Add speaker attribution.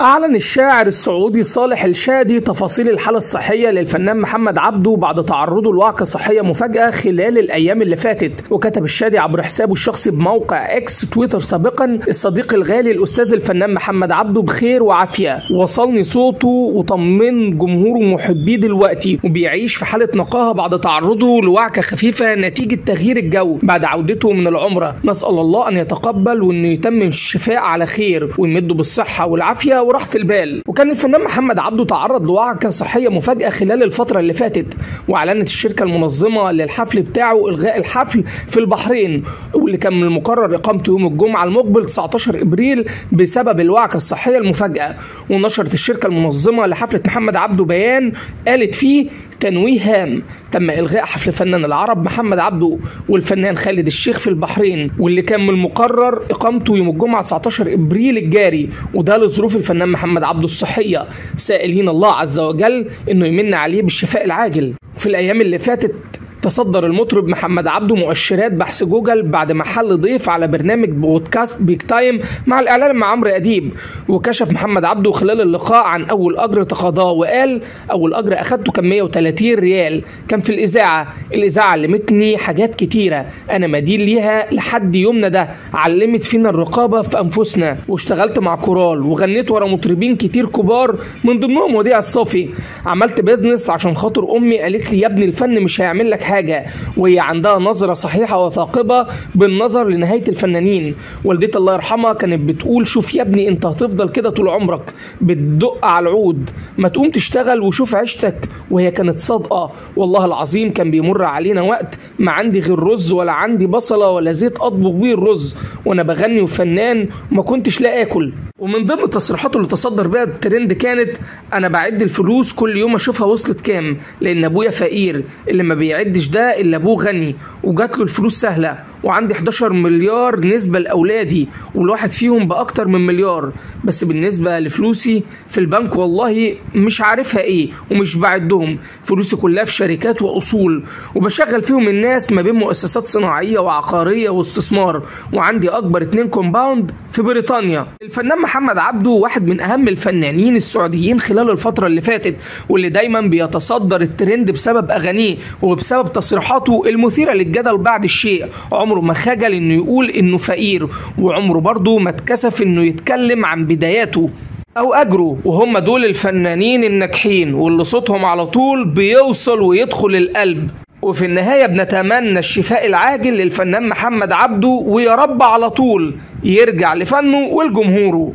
Speaker 1: أعلن الشاعر السعودي صالح الشادي تفاصيل الحالة الصحية للفنان محمد عبده بعد تعرضه لوعكة صحية مفاجئة خلال الأيام اللي فاتت. وكتب الشادي عبر حسابه الشخصي بموقع اكس تويتر سابقا: الصديق الغالي الأستاذ الفنان محمد عبده بخير وعافية، وصلني صوته وطمن جمهوره ومحبيه دلوقتي، وبيعيش في حالة نقاهة بعد تعرضه لوعكة خفيفة نتيجة تغيير الجو بعد عودته من العمرة. نسأل الله أن يتقبل وأنه يتمم الشفاء على خير ويمده بالصحة والعافية وراحة البال. وكان الفنان محمد عبده تعرض لوعكة صحية مفاجئة خلال الفترة اللي فاتت، واعلنت الشركة المنظمة للحفل بتاعه الغاء الحفل في البحرين، واللي كان من المقرر اقامته يوم الجمعة المقبل 19 ابريل بسبب الوعكة الصحية المفاجئة. ونشرت الشركة المنظمة لحفلة محمد عبده بيان قالت فيه: تنويه هام، تم إلغاء حفل فنان العرب محمد عبده والفنان خالد الشيخ في البحرين، واللي كان من المقرر إقامته يوم الجمعة 19 إبريل الجاري، وده لظروف الفنان محمد عبده الصحية، سائلين الله عز وجل إنه يمن عليه بالشفاء العاجل. في الأيام اللي فاتت تصدر المطرب محمد عبده مؤشرات بحث جوجل بعد ما حل ضيف على برنامج بودكاست بيك تايم مع الإعلان مع عمرو أديب. وكشف محمد عبده خلال اللقاء عن أول أجر تقاضاه، وقال: أول أجر أخدته كان 130 ريال، كان في الإذاعة علمتني حاجات كتيرة أنا مدين ليها لحد يومنا ده، علمت فينا الرقابة في أنفسنا، واشتغلت مع كورال وغنيت ورا مطربين كتير كبار من ضمنهم وديع الصافي. عملت بيزنس عشان خاطر أمي قالت لي: يا ابني الفن مش هيعمل لك حاجة، وهي عندها نظرة صحيحة وثاقبة بالنظر لنهاية الفنانين. والدتي الله يرحمها كانت بتقول: شوف يا ابني انت هتفضل كده طول عمرك بتدق على العود، ما تقوم تشتغل وشوف عيشتك. وهي كانت صادقة، والله العظيم كان بيمر علينا وقت ما عندي غير رز ولا عندي بصلة ولا زيت اطبخ بيه الرز وانا بغني وفنان وما كنتش لا اكل. ومن ضمن تصريحاته اللي تصدر بيها الترند كانت: انا بعد الفلوس كل يوم اشوفها وصلت كام، لان ابويا فقير، اللي ما بيعدش ده الا ابوه غني وجات له الفلوس سهله، وعندي 11 مليار نسبه لاولادي والواحد فيهم باكتر من مليار، بس بالنسبه لفلوسي في البنك والله مش عارفها ايه ومش بعدهم، فلوسي كلها في شركات واصول وبشغل فيهم الناس ما بين مؤسسات صناعيه وعقاريه واستثمار، وعندي اكبر 2 كومباوند في بريطانيا. الفنان محمد عبده واحد من اهم الفنانين السعوديين خلال الفتره اللي فاتت، واللي دايما بيتصدر الترند بسبب اغانيه وبسبب تصريحاته المثيره للجدل بعد الشيء. عمره ما خجل انه يقول انه فقير، وعمره برضه ما اتكسف انه يتكلم عن بداياته او اجره، وهم دول الفنانين الناجحين واللي صوتهم على طول بيوصل ويدخل القلب. وفي النهاية بنتمنى الشفاء العاجل للفنان محمد عبده، ويا رب على طول يرجع لفنه ولجمهوره.